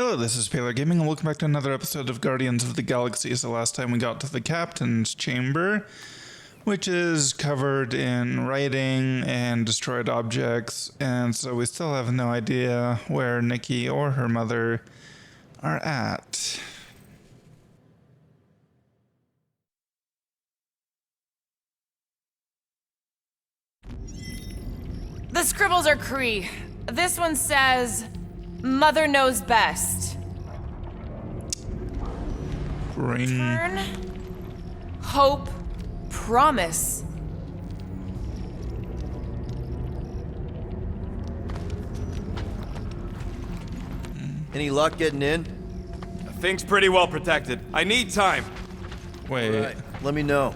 Hello, this is Paler Gaming, and welcome back to another episode of Guardians of the Galaxy. So last time we got to the Captain's Chamber, which is covered in writing and destroyed objects, and so we still have no idea where Nikki or her mother are at. The scribbles are Kree. This one says, Mother knows best. Bring... Turn, hope, promise. Any luck getting in? Thing's pretty well protected. I need time. Wait. All right, let me know.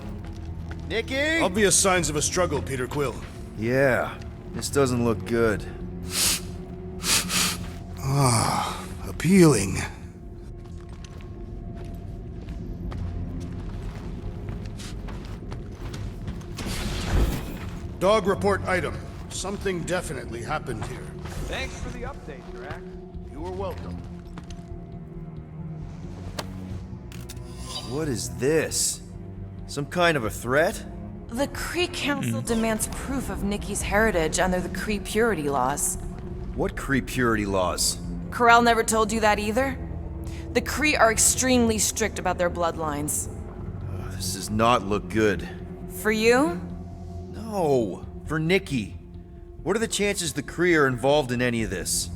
Nikki? Obvious signs of a struggle, Peter Quill. Yeah, this doesn't look good. Appealing. Dog report item. Something definitely happened here. Thanks for the update, Drax. You are welcome. What is this? Some kind of a threat? The Kree Council demands proof of Nikki's heritage under the Kree purity laws. What Kree purity laws? Ko-Rel never told you that either? The Kree are extremely strict about their bloodlines. This does not look good. For you? No, for Nikki. What are the chances the Kree are involved in any of this?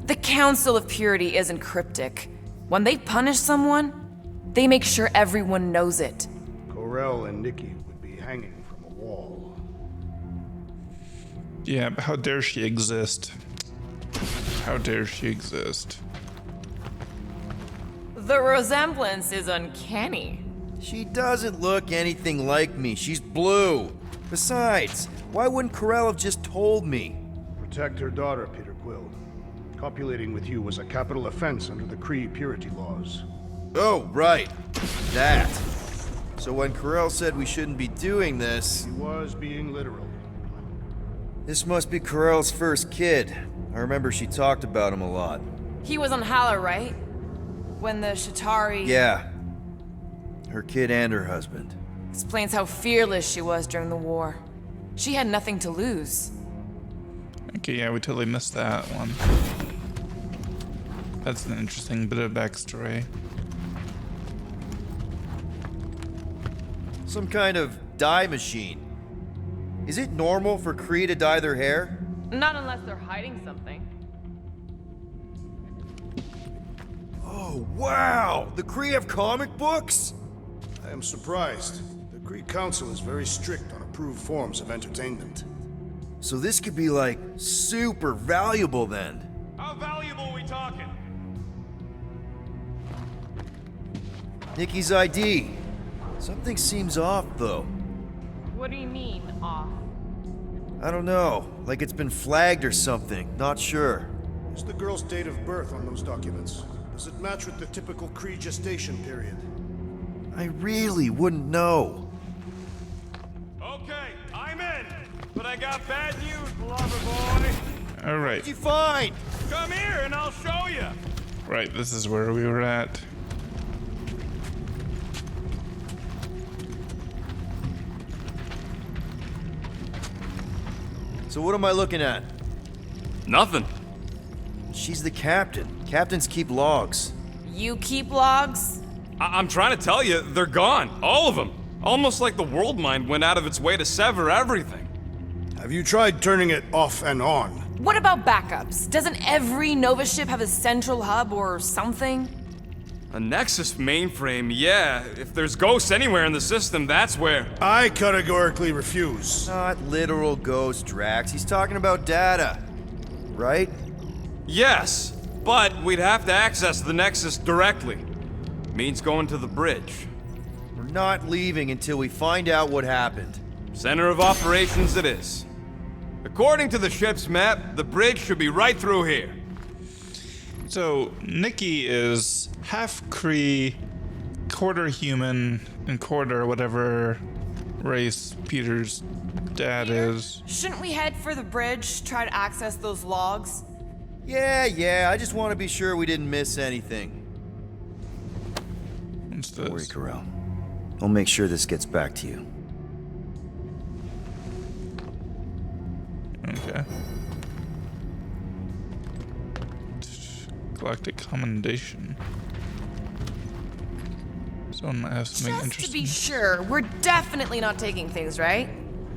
The Council of Purity isn't cryptic. When they punish someone, they make sure everyone knows it. Ko-Rel and Nikki would be hanging from a wall. Yeah, but how dare she exist? How dare she exist? The resemblance is uncanny. She doesn't look anything like me. She's blue. Besides, why wouldn't Ko-Rel have just told me? Protect her daughter, Peter Quill. Copulating with you was a capital offense under the Kree purity laws. Oh, right. That. So when Ko-Rel said we shouldn't be doing this... He was being literal. This must be Ko-Rel's first kid. I remember she talked about him a lot. He was on Hala, right? When the Shatari... Yeah. Her kid and her husband. Explains how fearless she was during the war. She had nothing to lose. Okay, yeah, we totally missed that one. That's an interesting bit of backstory. Some kind of dye machine. Is it normal for Kree to dye their hair? Not unless they're hiding something. Oh, wow! The Kree have comic books? I am surprised. The Kree Council is very strict on approved forms of entertainment. So this could be like super valuable then. How valuable are we talking? Nikki's ID. Something seems off though. What do you mean, off? I don't know, like it's been flagged or something, not sure. Is the girl's date of birth on those documents? Does it match with the typical Kree gestation period? I really wouldn't know. Okay, I'm in. But I got bad news, lover boy. All right. What'd you find? Come here and I'll show you. Right, this is where we were at. So what am I looking at? Nothing. She's the captain. Captains keep logs. You keep logs? I'm trying to tell you, they're gone. All of them. Almost like the world mind went out of its way to sever everything. Have you tried turning it off and on? What about backups? Doesn't every Nova ship have a central hub or something? A Nexus mainframe, yeah. If there's ghosts anywhere in the system, that's where. I categorically refuse. Not literal ghost, Drax. He's talking about data. Right? Yes, but we'd have to access the Nexus directly. Means going to the bridge. We're not leaving until we find out what happened. Center of operations it is. According to the ship's map, the bridge should be right through here. So, Nikki is half Kree, quarter human, and quarter whatever race Peter's dad is. Shouldn't we head for the bridge, try to access those logs? Yeah, I just want to be sure we didn't miss anything. What's Don't worry, this? Ko-Rel. I'll make sure this gets back to you. Okay. Galactic commendation. Someone might have something Just to interesting. be sure, we're definitely not taking things, right?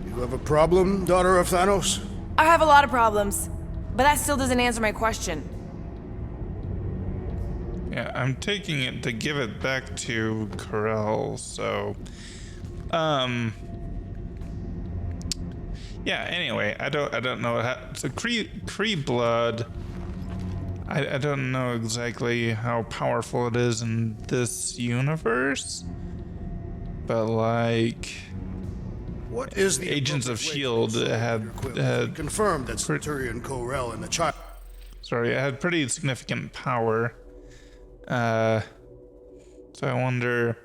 You have a problem, daughter of Thanos? I have a lot of problems, but that still doesn't answer my question. Yeah, I'm taking it to give it back to Ko-Rel, so yeah, anyway, I don't know what so Kree blood, I don't know exactly how powerful it is in this universe, but like What is the Agents of appropriate way S.H.I.E.L.D. to had- solve Peter Quill? had- confirmed that Centurion Ko-Rel and the child. sorry, it had pretty significant power. So I wonder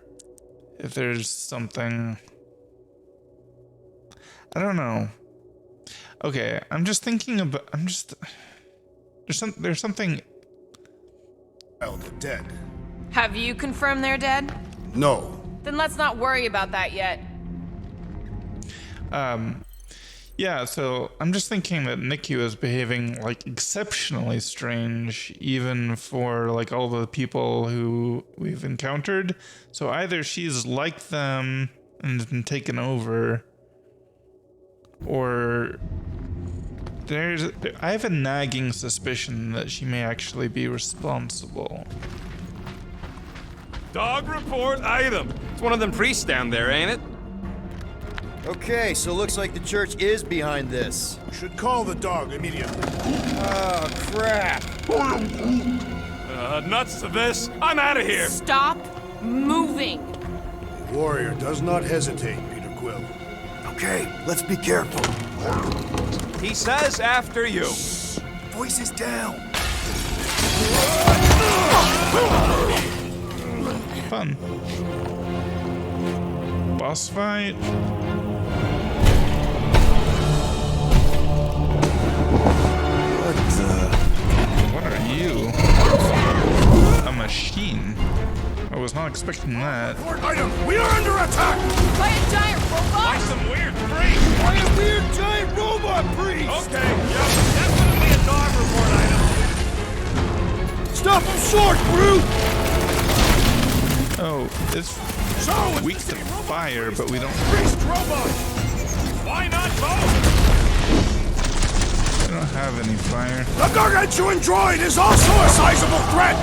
if there's something. I don't know. Okay, I'm just thinking about. There's something. Dead. Have you confirmed they're dead? No. Then let's not worry about that yet. Yeah, so I'm just thinking that Nikki was behaving like exceptionally strange, even for like all the people who we've encountered. So either she's like them and been taken over, or I have a nagging suspicion that she may actually be responsible. Dog report item. It's one of them priests down there, ain't it? Okay, so looks like the church is behind this. Should call the dog immediately. Oh, crap. Nuts to this. I'm out of here. Stop moving. The warrior does not hesitate, Peter Quill. Okay, let's be careful. He says after you. Voices down. Fun. Boss fight. What are you? A machine. I was not expecting that. Item, we are under attack! By a giant robot? Some weird freak. By a weird giant robot priest! Okay, yep, definitely a dog report item. Stop him short, brute! Oh, it's So, it's weak the to same robot fire, but we don't. priest robot! Why not both? We don't have any fire. The gargantuan droid is also a sizable threat!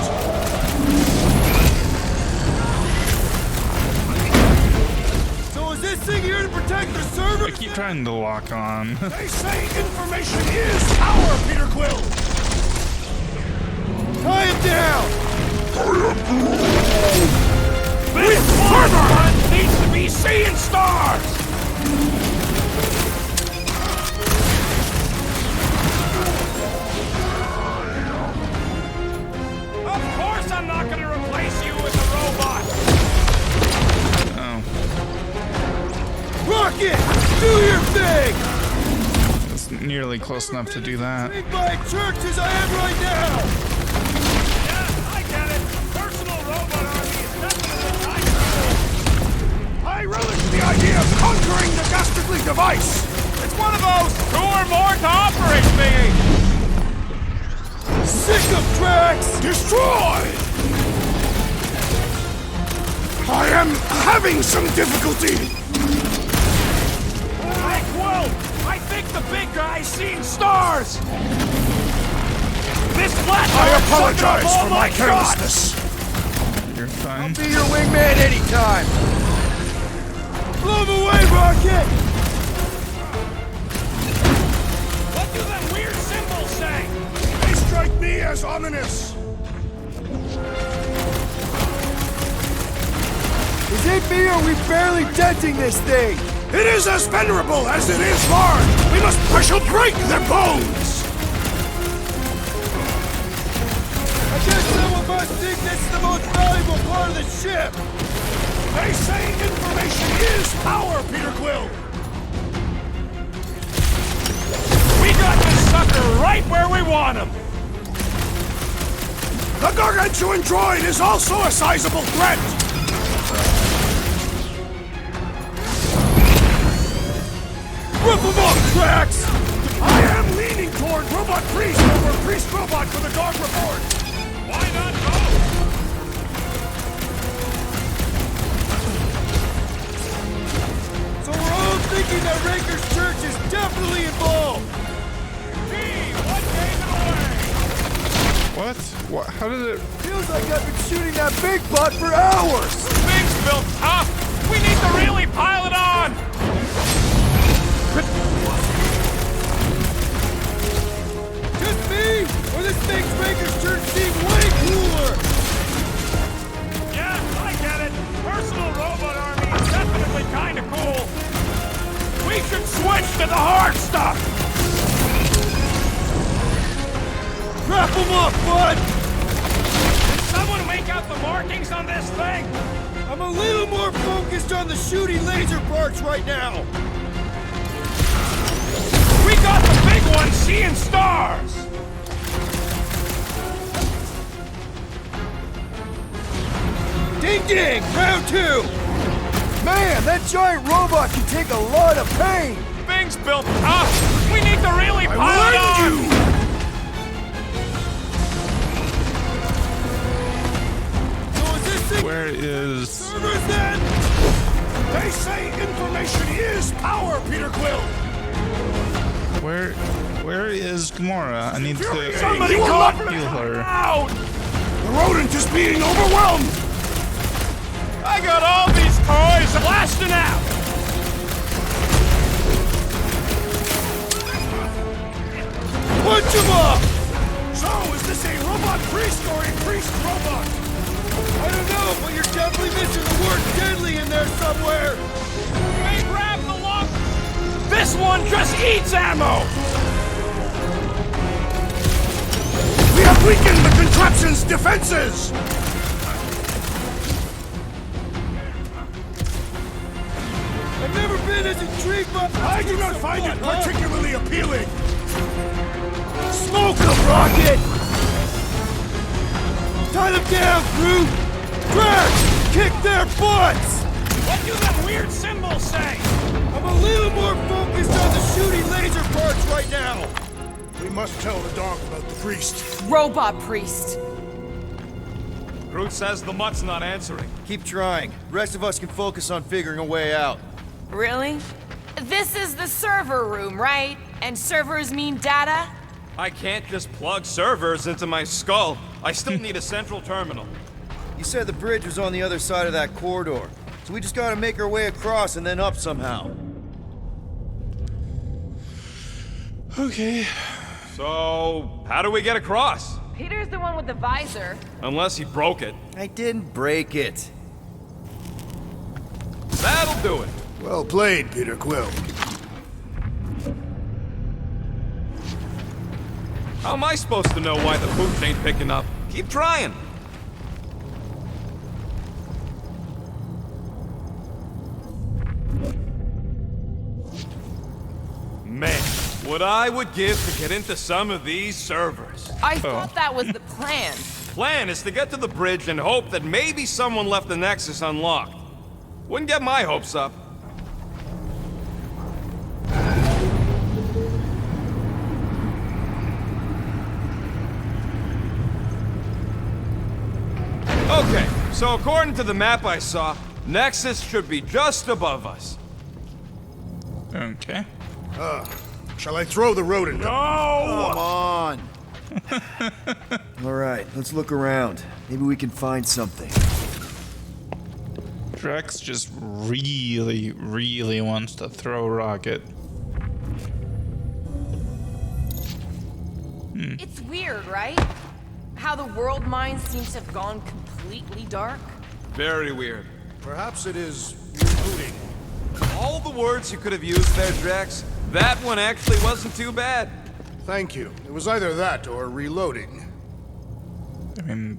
So is this thing here to protect the server? I keep trying to lock on. They say information is power, Peter Quill! Tie him down! This further hunt needs to be seeing stars! Of course I'm not gonna replace you with a robot. Oh, Rocket! Do your thing! it's nearly close enough to do that. Big by church as I am right now! Yeah, I get it. Personal robot army is definitely nice. I relish the idea of conquering the dastardly device! It's one of those two or more to operate thingy. Sick of tracks! Destroy! I am having some difficulty! Hey, Quill! I think the big guy's seeing stars! This platform I apologize for my carelessness! You're fine. Be your wingman anytime! Blow him away, Rocket! What do them weird symbols say? They strike me as ominous! Is it me or are we barely denting this thing? It is as venerable as it is large! We must push or break their bones! I guess some of us think this is the most valuable part of the ship! They say information is power, Peter Quill! We got this sucker right where we want him! The gargantuan droid is also a sizable threat! Rip them up, Drax! I am leaning toward Robot Priest over Priest Robot for the Garg report! Why not both? So we're all thinking that Raker's Church is definitely involved! Gee, what gave it away? What? How did it? Feels like I've been shooting that big butt for hours! Things built tough. We need to really pile it on. Just me? Or this makes Raker's Church seem way cooler? Yeah, I get it. Personal robot army is definitely kind of cool. We should switch to the hard stuff. Wrap them up, bud! Did someone make out the markings on this thing? I'm a little more focused on the shooting laser parts right now! We got the big one seeing stars. Ding ding! Round two! Man, that giant robot can take a lot of pain! Things built tough. We need to really pile it on. So is this thing Where is? servers then? They say information is power, Peter Quill! Where is Gamora? I need to Somebody call heal her. Out! The rodent is being overwhelmed! I got all these toys blasting out. Punch him up! So, is this a robot priest or a priest robot? I don't know, but you're definitely missing the word deadly in there somewhere! Hey, grab the lock. This one just eats ammo. We have weakened the contraption's defenses! I've never been as intrigued by... I do not find it particularly appealing! Smoke them, Rocket! Tie them down, Groot! Drax! Kick their butts! What do them weird symbols say? I'm a little more focused on the shooting laser parts right now! We must tell the dog about the priest. Robot Priest. Groot says the mutt's not answering. Keep trying. The rest of us can focus on figuring a way out. Really? This is the server room, right? And servers mean data? I can't just plug servers into my skull. I still need a central terminal. You said the bridge was on the other side of that corridor, so we just gotta make our way across and then up somehow. Okay. So, how do we get across? Peter's the one with the visor. Unless he broke it. I didn't break it. That'll do it. Well played, Peter Quill. How am I supposed to know why the pooch ain't picking up? Keep trying. Man, what I would give to get into some of these servers. I thought that was the plan. Plan is to get to the bridge and hope that maybe someone left the Nexus unlocked. Wouldn't get my hopes up. Okay, so according to the map I saw, Nexus should be just above us. Okay. Shall I throw the rodent? Come on! Alright, let's look around. Maybe we can find something. Drax just really wants to throw a rocket. It's weird, right? How the world mind seems to have gone completely dark. Very weird. Perhaps it is rebooting. All the words you could have used there, Drax, that one actually wasn't too bad. Thank you. It was either that or reloading. I mean,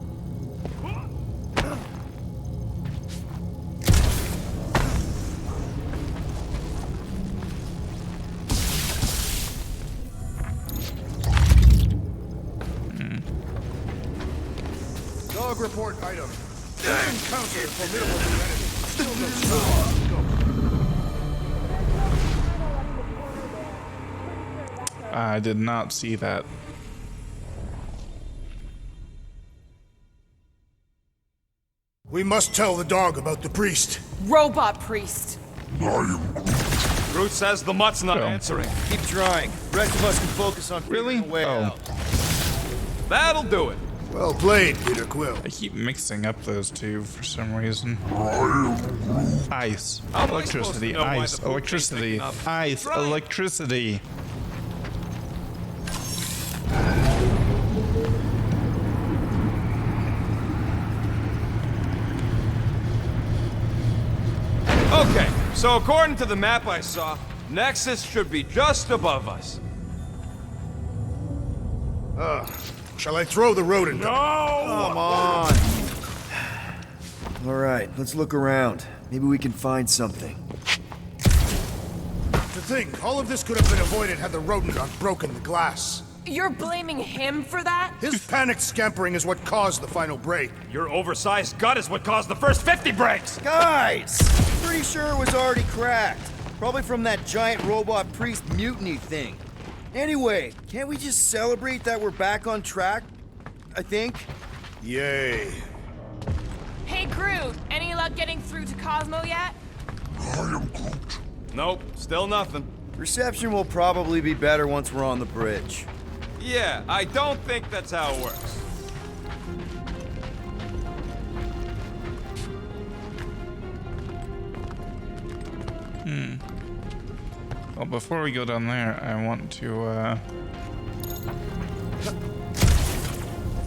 Log report item. Encounter formidable enemy. Still no sign. Go. I did not see that. We must tell the dog about the priest. Robot priest. Groot says the mutt's not Oh. answering. Keep trying. The rest of us can focus on Really? figuring a way Oh. out. That'll do it. Well played, Peter Quill. I keep mixing up those two for some reason. Ice. How am I Electricity. supposed to know why Ice. the food Electricity. tastes like enough? Ice. Right. Electricity. Okay, so according to the map I saw, Nexus should be just above us. Shall I throw the rodent? No! Come on. All right, let's look around. Maybe we can find something. To think, all of this could have been avoided had the rodent not broken the glass. You're blaming him for that? His panicked scampering is what caused the final break. Your oversized gut is what caused the first 50 breaks! Guys! Pretty sure it was already cracked. Probably from that giant robot priest mutiny thing. Anyway, can't we just celebrate that we're back on track? I think. Yay. Hey, Groot, any luck getting through to Cosmo yet? Nope, still nothing. Reception will probably be better once we're on the bridge. Yeah, I don't think that's how it works. Well, before we go down there, I want to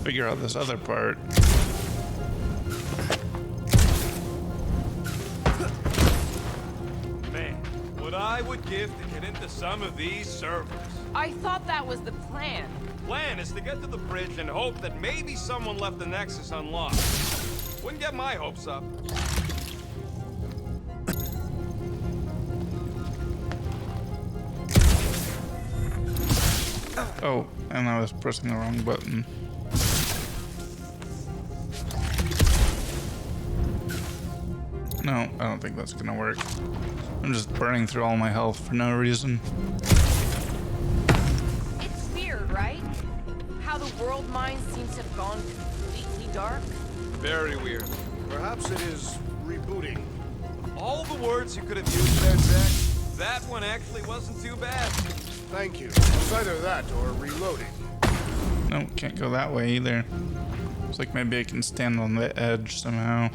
figure out this other part. Man, what I would give to get into some of these servers. I thought that was the plan. Plan is to get to the bridge and hope that maybe someone left the Nexus unlocked. Wouldn't get my hopes up. Oh, and I was pressing the wrong button. No, I don't think that's gonna work. I'm just burning through all my health for no reason. It's weird, right? How the world mind seems to have gone completely dark. Very weird. Perhaps it is rebooting. All the words you could have used there, Jack. That one actually wasn't too bad. Thank you. It's either that or reloading. No, can't go that way either. Looks like maybe I can stand on the edge somehow.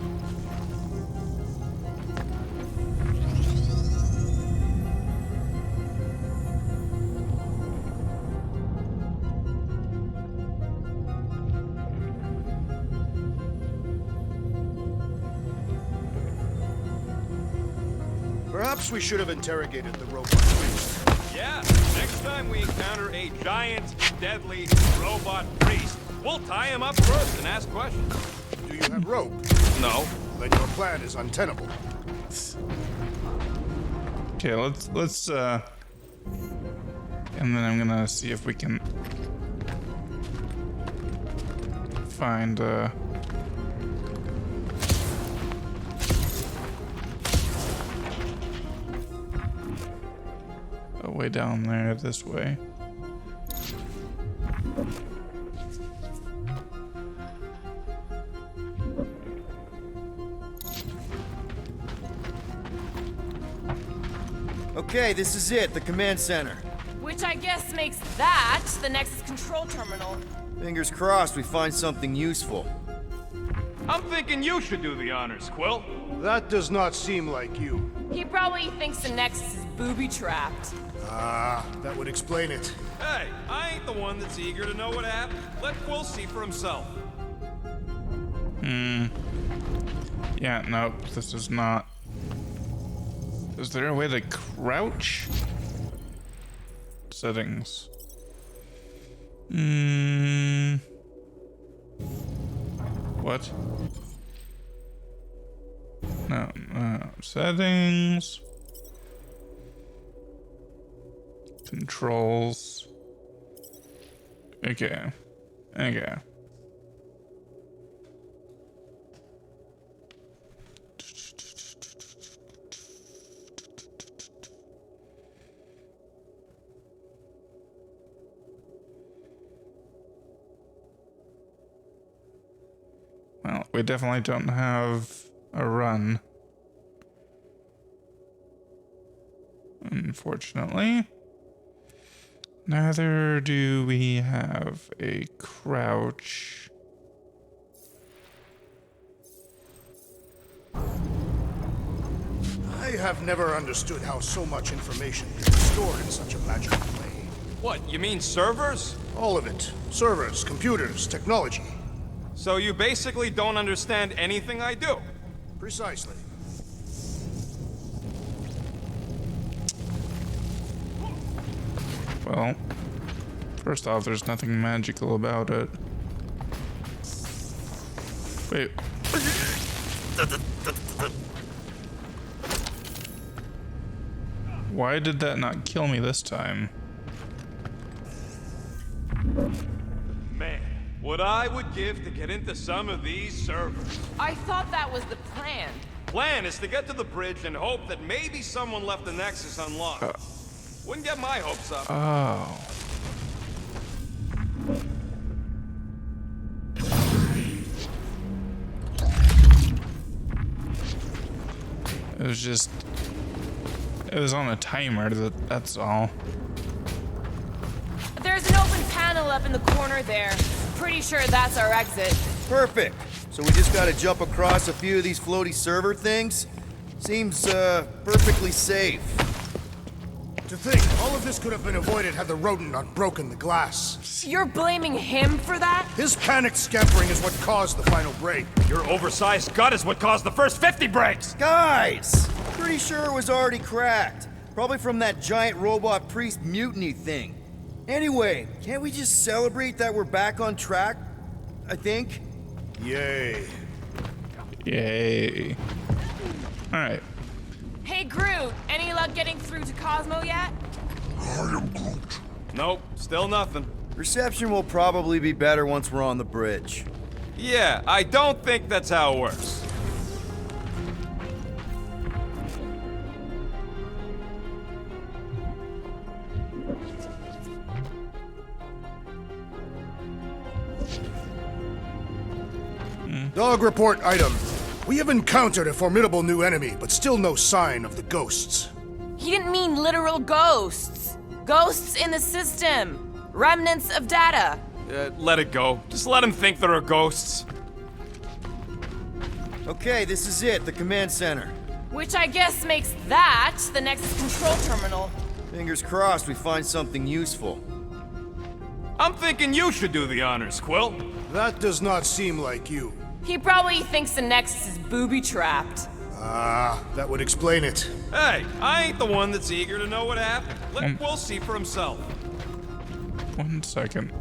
Perhaps we should have interrogated the robot priest. Yeah, next time we encounter a giant, deadly robot priest, we'll tie him up first and ask questions. Do you have rope? No. Then your plan is untenable. Okay, let's and then I'm gonna see if we can find a way down there this way. Okay, this is it, the command center. Which I guess makes that the Nexus control terminal. Fingers crossed we find something useful. I'm thinking you should do the honors, Quill. That does not seem like you. He probably thinks the Nexus is booby-trapped. Ah, that would explain it. Hey, I ain't the one that's eager to know what happened. Let Quill see for himself. Yeah, no, this is not. Is there a way to crouch? Settings. What? No, settings. Controls. Okay. Okay. we definitely don't have a run. Unfortunately. Neither do we have a crouch. I have never understood how so much information can be stored in such a magical way. What, you mean servers? All of it. Servers, computers, technology. So you basically don't understand anything I do? Precisely. Well, first off, there's nothing magical about it. Wait. Why did that not kill me this time? Man, what I would give to get into some of these servers. I thought that was the plan. Plan is to get to the bridge and hope that maybe someone left the Nexus unlocked. Wouldn't get my hopes up. Oh. It was just... It was on a timer, that's all. There's an open panel up in the corner there. Pretty sure that's our exit. Perfect. So we just gotta jump across a few of these floaty server things? Seems, perfectly safe. To think, all of this could have been avoided had the rodent not broken the glass. You're blaming him for that? His panicked scampering is what caused the final break. Your oversized gut is what caused the first 50 breaks! Guys! Pretty sure it was already cracked. Probably from that giant robot priest mutiny thing. Anyway, can't we just celebrate that we're back on track? I think. Yay. Yay. Alright. Hey, Groot, any luck getting through to Cosmo yet? Nope, still nothing. Reception will probably be better once we're on the bridge. Yeah, I don't think that's how it works. Dog report item. We have encountered a formidable new enemy, but still no sign of the ghosts. He didn't mean literal ghosts. Ghosts in the system. Remnants of data. Let it go. Just let him think there are ghosts. Okay, this is it, the command center. Which I guess makes that the Nexus control terminal. Fingers crossed we find something useful. I'm thinking you should do the honors, Quill. That does not seem like you. He probably thinks the Nexus is booby-trapped. Ah, that would explain it. Hey, I ain't the one that's eager to know what happened. Let Quill see for himself. 1 second.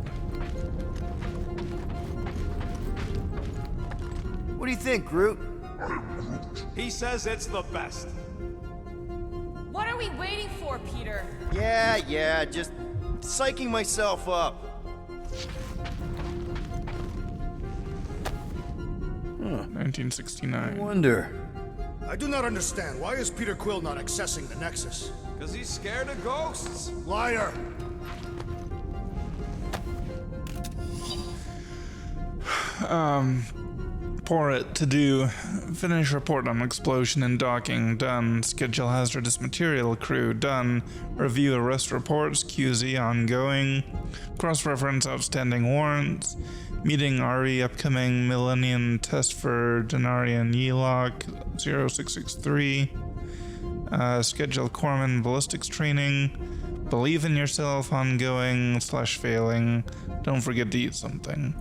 What do you think, Groot? He says it's the best. What are we waiting for, Peter? Yeah, just psyching myself up. 1969. Wonder. I do not understand. Why is Peter Quill not accessing the Nexus? Because he's scared of ghosts. Liar! Pour it to do. Finish report on explosion and docking. Done. Schedule hazardous material crew. Done. Review arrest reports. QZ ongoing. Cross-reference outstanding warrants. Meeting RE upcoming Millennium test for Denarian Yelok 0663. Schedule Corpsman ballistics training. Believe in yourself ongoing / failing. Don't forget to eat something.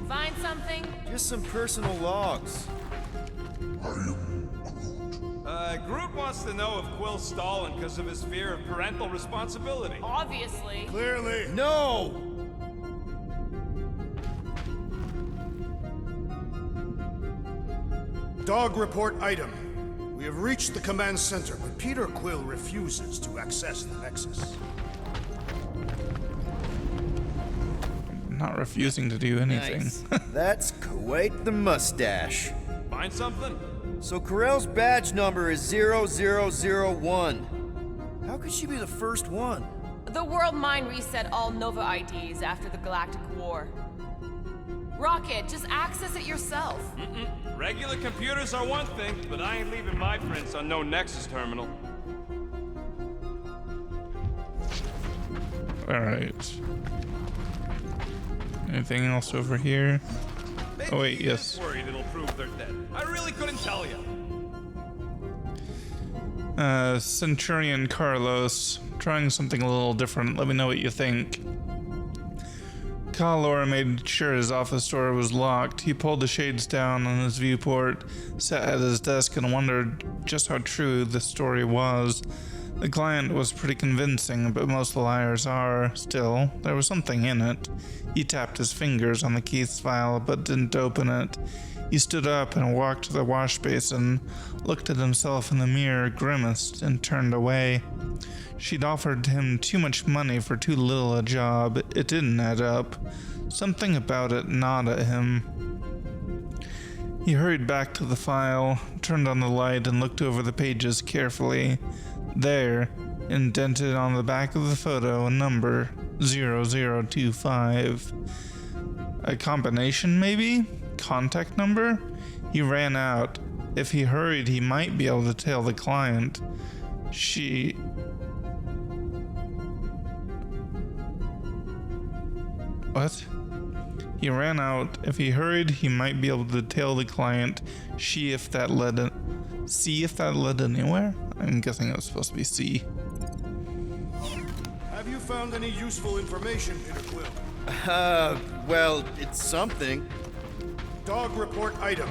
Find something? Just some personal logs. Groot wants to know if Quill's stalling because of his fear of parental responsibility. Obviously. Clearly. No! Dog report item. We have reached the command center, but Peter Quill refuses to access the Nexus. I'm not refusing to do anything. Nice. That's quite the mustache. Find something? So Ko-Rel's badge number is 0001. How could she be the first one? The world mind reset all Nova IDs after the Galactic War. Rocket, just access it yourself. Regular computers are one thing, but I ain't leaving my prints on no Nexus terminal. Alright. Anything else over here? Maybe Oh wait, he yes. is worried it'll prove they're dead. I really couldn't tell you. Centurion Carlos, trying something a little different. Let me know what you think. Kalor made sure his office door was locked. He pulled the shades down on his viewport, sat at his desk, and wondered just how true the story was. The client was pretty convincing, but most liars are. Still, there was something in it. He tapped his fingers on the Keith's file, but didn't open it. He stood up and walked to the wash basin, looked at himself in the mirror, grimaced, and turned away. She'd offered him too much money for too little a job. It didn't add up. Something about it gnawed at him. He hurried back to the file, turned on the light, and looked over the pages carefully. There, indented on the back of the photo, a number 0025. A combination, maybe? Contact number? He ran out. If he hurried, he might be able to tell the client. What? He ran out. If he hurried, he might be able to tell the client. See if that led anywhere? I'm guessing it was supposed to be C. Have you found any useful information, Peter Quill? Well, it's something. Dog report item.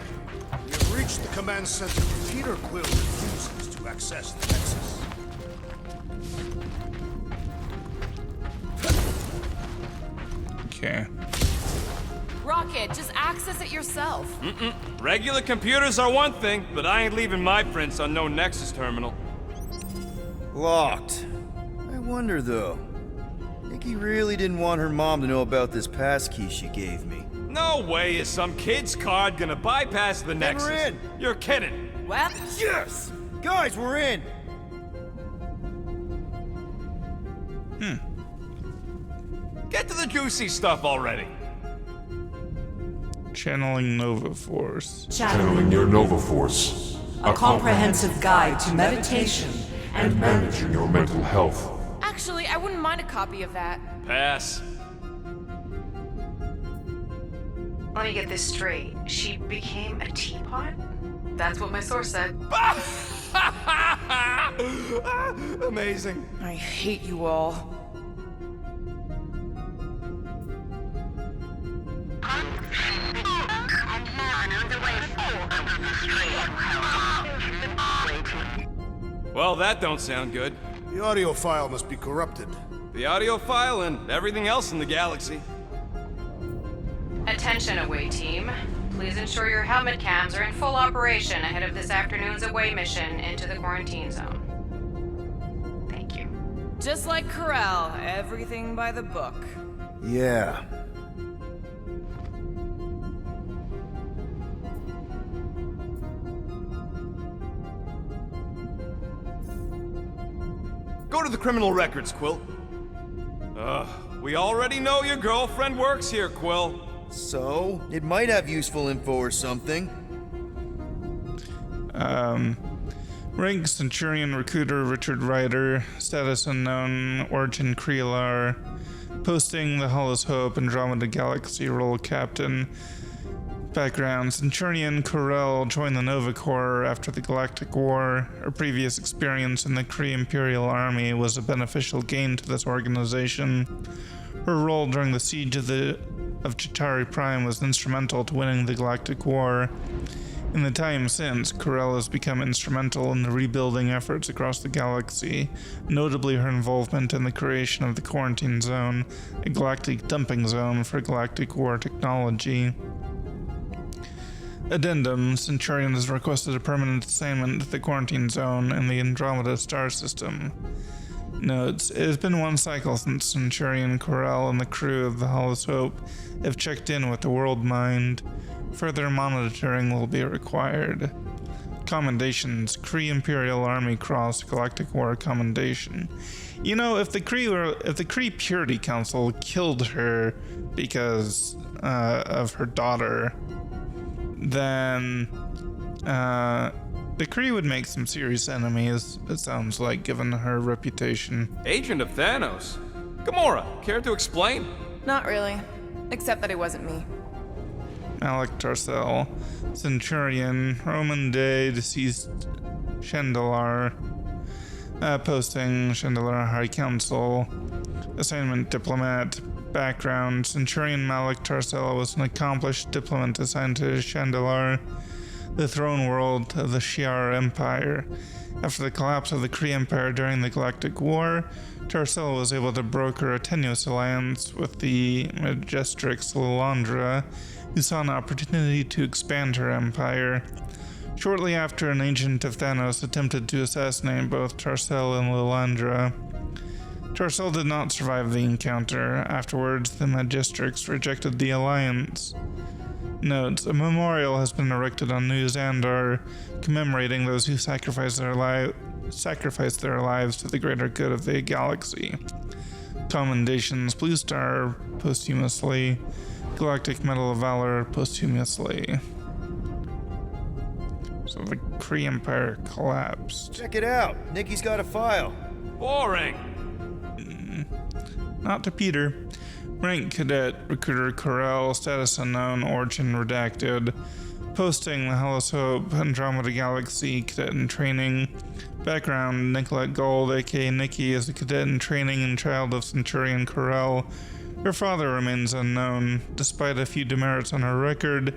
We have reached the command center. Peter Quill refuses to access the Nexus. Okay. Rocket, just access it yourself. Regular computers are one thing, but I ain't leaving my prints on no Nexus terminal. Locked. I wonder, though. Nikki really didn't want her mom to know about this passkey she gave me. No way is some kid's card gonna bypass the Nexus. we're in. You're kidding. Well, Yes! Guys, we're in! Get to the juicy stuff already. Channeling Nova Force. Channeling your Nova Force. A comprehensive guide to meditation and managing your mental health. actually, I wouldn't mind a copy of that. Pass. Let me get this straight. She became a teapot? That's what my source said. Amazing. I hate you all. Well, that don't sound good. The audio file must be corrupted. The audio file and everything else in the galaxy. Attention away team. Please ensure your helmet cams are in full operation ahead of this afternoon's away mission into the quarantine zone. Thank you. Just like Ko-Rel, everything by the book. Yeah. Go to the criminal records, Quill. We already know your girlfriend works here, Quill. So, it might have useful info or something. Rank Centurion Recruiter Richard Ryder, status unknown, origin Krelar, posting the Hollis Hope, Andromeda Galaxy, role captain. Background: Centurion Ko-Rel joined the Nova Corps after the Galactic War. Her previous experience in the Kree Imperial Army was a beneficial gain to this organization. Her role during the siege of Chitauri Prime was instrumental to winning the Galactic War. In the time since, Ko-Rel has become instrumental in the rebuilding efforts across the galaxy, notably her involvement in the creation of the Quarantine Zone, a galactic dumping zone for Galactic War technology. Addendum: Centurion has requested a permanent assignment to the Quarantine Zone in the Andromeda star system. Notes: it has been one cycle since Centurion Ko-Rel and the crew of the Hollis Hope have checked in with the World Mind. Further monitoring will be required. Commendations, Kree Imperial Army Cross, Galactic War Commendation. You know, if the Kree Purity Council killed her because of her daughter, then the Kree would make some serious enemies, it sounds like, given her reputation. Agent of Thanos? Gamora, care to explain? Not really. Except that it wasn't me. Alec Tarcell, Centurion, Roman Day, deceased Chandelar, posting Chandelar High Council, assignment diplomat, background, Centurion Malik Tarcell was an accomplished diplomat assigned to Chandelar, the throne world of the Shi'ar Empire. After the collapse of the Kree Empire during the Galactic War, Tarcell was able to broker a tenuous alliance with the Majestrix Lilandra, who saw an opportunity to expand her empire. Shortly after, an agent of Thanos attempted to assassinate both Tarcell and Lilandra. Tarcell did not survive the encounter. Afterwards, the Majestrix rejected the alliance. Notes: a memorial has been erected on New Xandar, commemorating those who sacrificed their lives to the greater good of the galaxy. Commendations: Blue Star posthumously, Galactic Medal of Valor posthumously. So the Kree Empire collapsed. Check it out. Nikki's got a file. Boring. Not to Peter. Rank Cadet, Recruiter Ko-Rel, status unknown, origin redacted. Posting: the Hellas Hope, Andromeda Galaxy, cadet in training. Background: Nicolette Gold, aka Nikki, is a cadet in training and child of Centurion Ko-Rel. Her father remains unknown. Despite a few demerits on her record,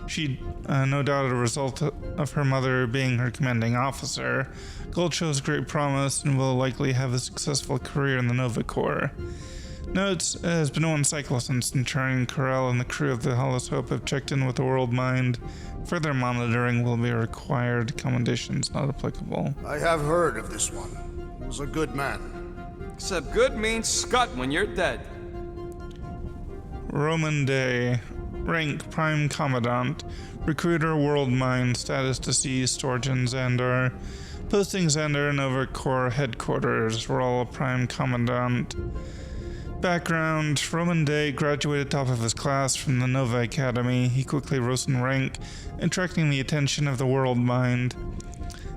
she no doubt a result of her mother being her commanding officer. Gold shows great promise and will likely have a successful career in the Nova Corps. Notes: it has been one cycle since Centurion Ko-Rel and the crew of the Hellas Hope have checked in with the World Mind. Further monitoring will be required. Commendations not applicable. I have heard of this one. He was a good man. Except good means scut when you're dead. Roman Day. Rank Prime Commandant. Recruiter World Mind. Status deceased. Origin Xandar. Posting: Xandar Nova Corps Headquarters. Role Prime Commandant. Background: Roman Day graduated top of his class from the Nova Academy. He quickly rose in rank, attracting the attention of the World Mind.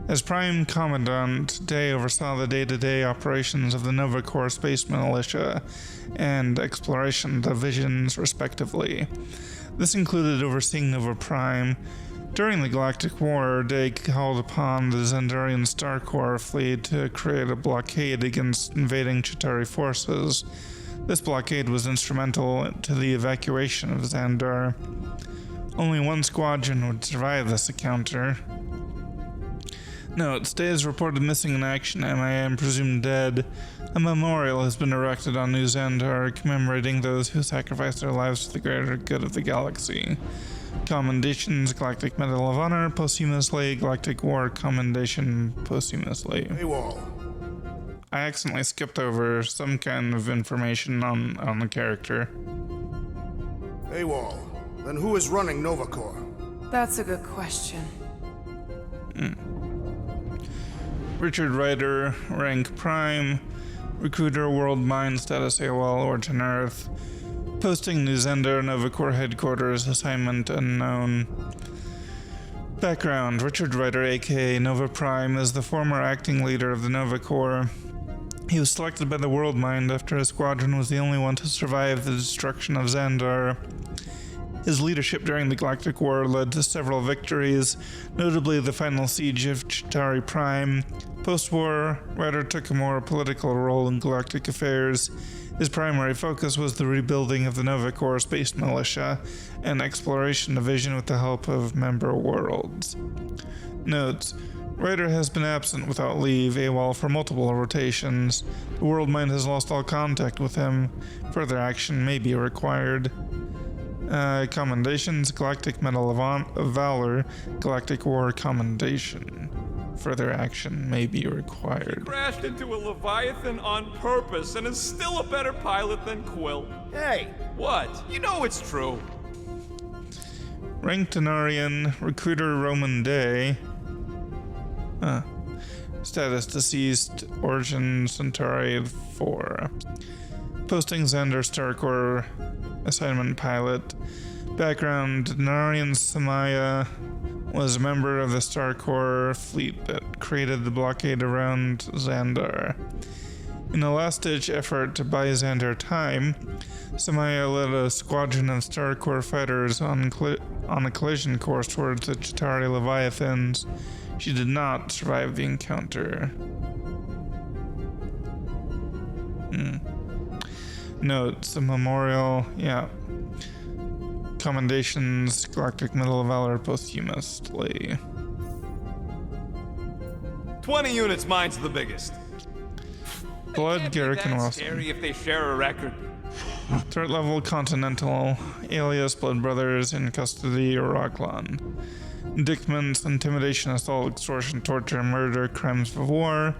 As Prime Commandant, Day oversaw the day-to-day operations of the Nova Corps Space Militia and Exploration Divisions, respectively. This included overseeing Nova Prime. During the Galactic War, Day called upon the Xandarian Star Corps fleet to create a blockade against invading Chitauri forces. This blockade was instrumental to the evacuation of Xandar. Only one squadron would survive this encounter. Note: Day is reported missing in action, MIA, and presumed dead. A memorial has been erected on New Xandar, commemorating those who sacrificed their lives to the greater good of the galaxy. Commendations: Galactic Medal of Honor posthumously, Galactic War Commendation posthumously. AWOL. I accidentally skipped over some kind of information on the character. AWOL. Then who is running Nova Corps? That's a good question. Richard Ryder, rank Prime, Recruiter World Mind, status AOL, Origin Earth. Posting: New Xandar Nova Corps Headquarters, assignment unknown. Background: Richard Ryder, aka Nova Prime, is the former acting leader of the Nova Corps. He was selected by the World Mind after his squadron was the only one to survive the destruction of Xandar. His leadership during the Galactic War led to several victories, notably the final siege of Chitauri Prime. Post-war, Ryder took a more political role in galactic affairs. His primary focus was the rebuilding of the Nova Corps Space Militia and Exploration Division with the help of member worlds. Notes: Ryder has been absent without leave, AWOL, for multiple rotations. The World Mind has lost all contact with him. Further action may be required. Commendations: Galactic Medal of Valor, Galactic War Commendation. Further action may be required. He crashed into a Leviathan on purpose and is still a better pilot than Quill. Hey! What? You know it's true. Ranked Denarian, Recruiter Roman Day. Status deceased. Origin Centauri 4. Posting Xander Starcore. Assignment pilot. Background: Narian Samaya was a member of the Starcore fleet that created the blockade around Xandar. In a last-ditch effort to buy Xandar time, Samaya led a squadron of Starcore fighters on a collision course towards the Chitauri Leviathans. She did not survive the encounter. Notes: a memorial, Commendations, Galactic Medal of Valor posthumously. 20 units, mine's the biggest. Blood, Garrick, and Wilson. Scary if they share a record. Threat level: Continental, alias Blood Brothers, in custody, Rockland. Indictments: intimidation, assault, extortion, torture, murder, crimes of war.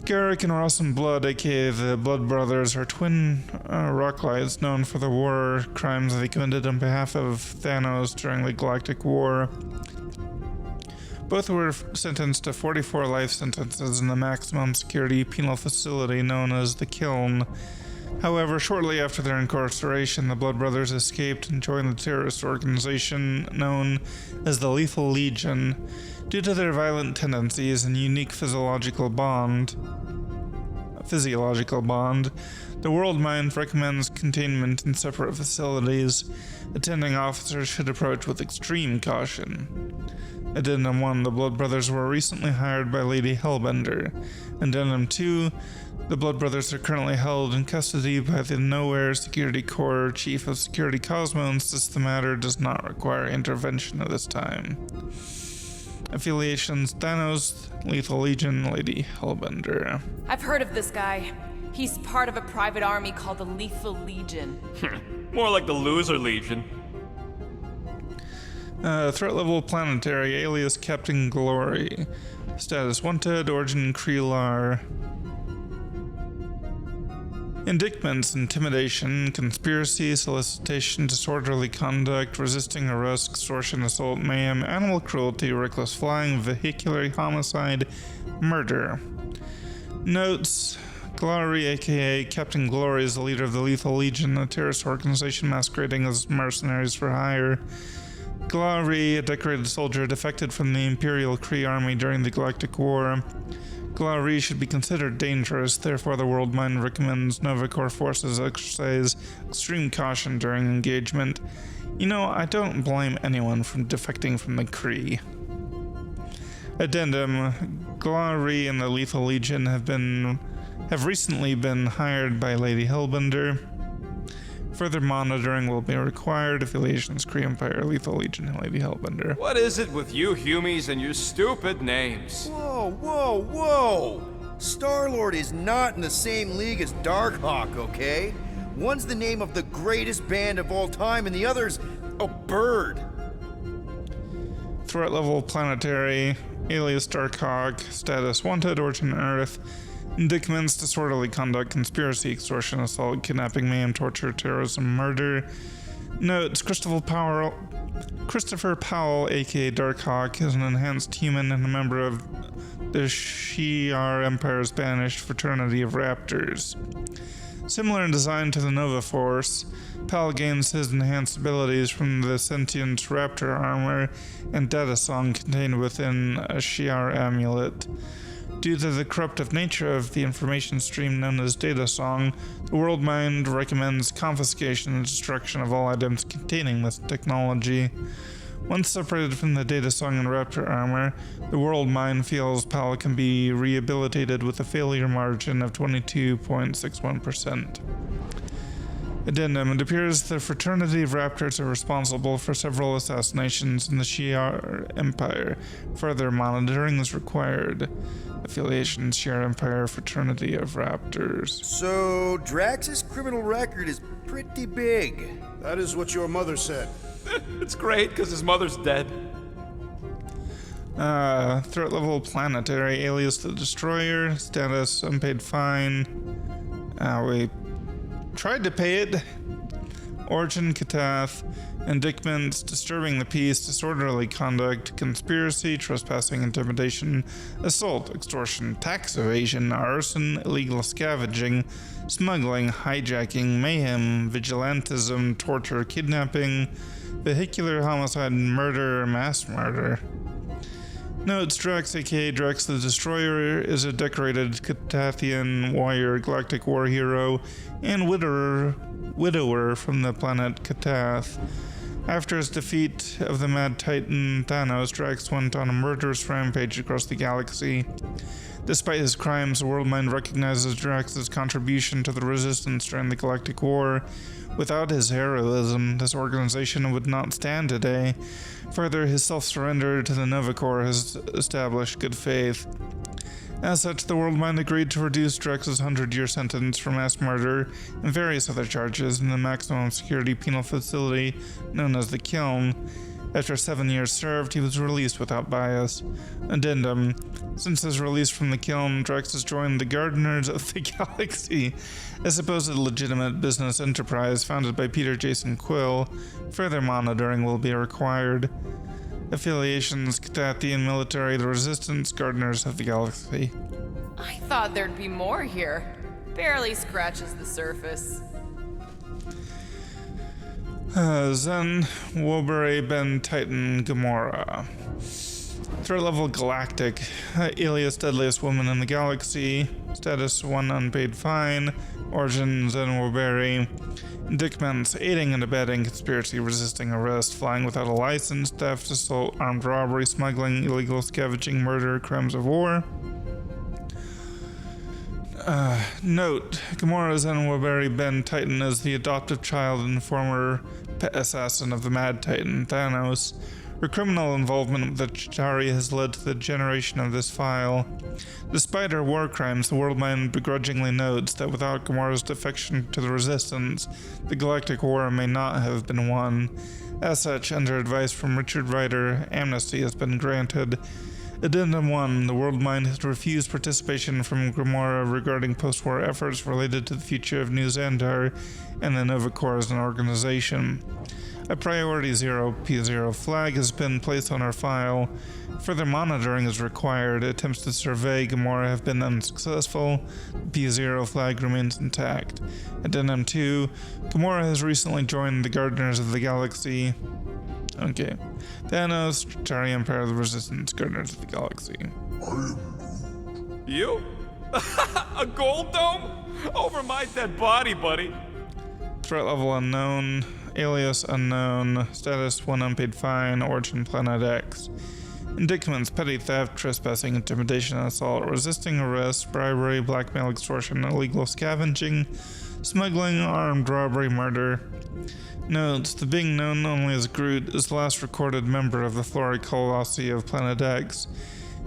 Garrick and Ross and Blood, aka the Blood Brothers, are twin Rocklights known for the war crimes they committed on behalf of Thanos during the Galactic War. Both were sentenced to 44 life sentences in the maximum security penal facility known as the Kiln. However, shortly after their incarceration, the Blood Brothers escaped and joined the terrorist organization known as the Lethal Legion. Due to their violent tendencies and unique physiological bond, the World Mind recommends containment in separate facilities. Attending officers should approach with extreme caution. Addendum 1. The Blood Brothers were recently hired by Lady Hellbender. Addendum 2. The Blood Brothers are currently held in custody by the Nowhere Security Corps Chief of Security Cosmo, and since the matter does not require intervention at this time. Affiliations: Thanos, Lethal Legion, Lady Hellbender. I've heard of this guy. He's part of a private army called the Lethal Legion. More like the Loser Legion. Threat level: planetary, alias Captain Glory. Status: wanted, origin Kreelar. Indictments: intimidation, conspiracy, solicitation, disorderly conduct, resisting arrest, extortion, assault, mayhem, animal cruelty, reckless flying, vehicular homicide, murder. Notes: Glory, aka Captain Glory, is the leader of the Lethal Legion, a terrorist organization masquerading as mercenaries for hire. Glory, a decorated soldier, defected from the Imperial Kree army during the Galactic War. Glory should be considered dangerous, therefore the World Mind recommends Nova Corps forces exercise extreme caution during engagement. I don't blame anyone from defecting from the Kree. Addendum: Glory and the Lethal Legion have recently been hired by Lady Hellbender. Further monitoring will be required. Affiliations: Kree Empire, Lethal Legion, and Lady Hellbender. What is it with you Humies and your stupid names? Whoa! Star-Lord is not in the same league as Darkhawk, okay? One's the name of the greatest band of all time, and the other's a bird. Threat level: planetary, alias Darkhawk. Status: wanted, origin Earth. Indictments: disorderly conduct, conspiracy, extortion, assault, kidnapping, mayhem, torture, terrorism, murder. Notes: Christopher Powell, aka Darkhawk, is an enhanced human and a member of the Shi'ar Empire's banished fraternity of Raptors. Similar in design to the Nova Force, Powell gains his enhanced abilities from the sentient raptor armor and data song contained within a Shi'ar amulet. Due to the corruptive nature of the information stream known as Data Song, the World Mind recommends confiscation and destruction of all items containing this technology. Once separated from the Data Song and Raptor armor, the World Mind feels Powell can be rehabilitated with a failure margin of 22.61%. Addendum: it appears the Fraternity of Raptors are responsible for several assassinations in the Shi'ar Empire. Further monitoring is required. Affiliations: Shi'ar Empire, Fraternity of Raptors. So, Drax's criminal record is pretty big. That is what your mother said. It's great because his mother's dead. Threat level: planetary, alias the Destroyer. Status: unpaid fine. We tried to pay it. Origin Katath, indictments, disturbing the peace, disorderly conduct, conspiracy, trespassing, intimidation, assault, extortion, tax evasion, arson, illegal scavenging, smuggling, hijacking, mayhem, vigilantism, torture, kidnapping, vehicular homicide, murder, mass murder. Notes: Drax, aka Drax the Destroyer, is a decorated Katathian warrior, galactic war hero, and widower from the planet Katath. After his defeat of the Mad Titan Thanos, Drax went on a murderous rampage across the galaxy. Despite his crimes, the world mind recognizes Drax's contribution to the Resistance during the Galactic War. Without his heroism, this organization would not stand today. Further, his self-surrender to the Nova Corps has established good faith. As such, the world mind agreed to reduce Drax's 100-year sentence for mass murder and various other charges in the maximum security penal facility known as the Kiln. After 7 years served, he was released without bias. Addendum: since his release from the Kiln, Drax has joined the Gardeners of the Galaxy, a supposed legitimate business enterprise founded by Peter Jason Quill. Further monitoring will be required. Affiliations: Katathian military, the Resistance, Gardeners of the Galaxy. I thought there'd be more here. Barely scratches the surface. Zen, Wobury, Ben, Titan, Gamora. Threat level Galactic, alias Deadliest Woman in the Galaxy, status 1 unpaid fine, origin Zen Wobury, indictments: aiding and abetting, conspiracy, resisting arrest, flying without a license, theft, assault, armed robbery, smuggling, illegal scavenging, murder, crimes of war. Note: Gamora Zen Wobury Ben Titan is the adoptive child and former pet assassin of the Mad Titan, Thanos. Her criminal involvement with the Chitauri has led to the generation of this file. Despite her war crimes, the world mind begrudgingly notes that without Gamora's defection to the Resistance, the Galactic War may not have been won. As such, under advice from Richard Rider, amnesty has been granted. Addendum 1. The world mind has refused participation from Gamora regarding post-war efforts related to the future of New Xandar and the Nova Corps as an organization. A Priority 0 P0 flag has been placed on our file. Further monitoring is required. Attempts to survey Gamora have been unsuccessful. The P0 flag remains intact. Addendum 2. Gamora has recently joined the Gardeners of the Galaxy. Okay. Thanos, Chitauri Empire of the Resistance, Gardeners of the Galaxy. You? A gold dome? Over my dead body, buddy. Threat level unknown, alias unknown, status 1 unpaid fine, origin Planet X. Indictments: petty theft, trespassing, intimidation, assault, resisting arrest, bribery, blackmail, extortion, illegal scavenging, smuggling, armed robbery, murder. Notes: the being known only as Groot is the last recorded member of the Flora Colossi of Planet X.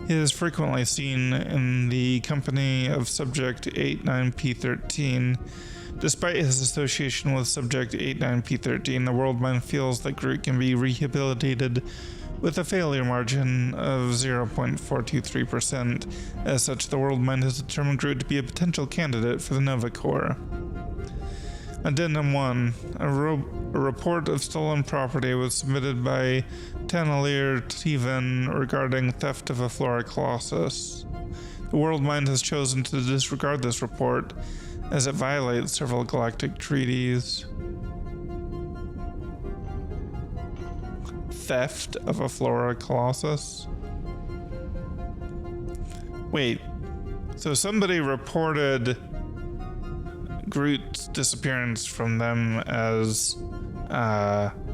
He is frequently seen in the company of Subject 89P13. Despite his association with Subject 89P13, the world mind feels that Groot can be rehabilitated with a failure margin of 0.423%. As such, the world mind has determined Groot to be a potential candidate for the Nova Corps. Addendum 1. A report of stolen property was submitted by Tanalir Tivan regarding theft of a Flora Colossus. The world mind has chosen to disregard this report, as it violates several galactic treaties. Theft of a Flora Colossus? Wait, so somebody reported Groot's disappearance from them as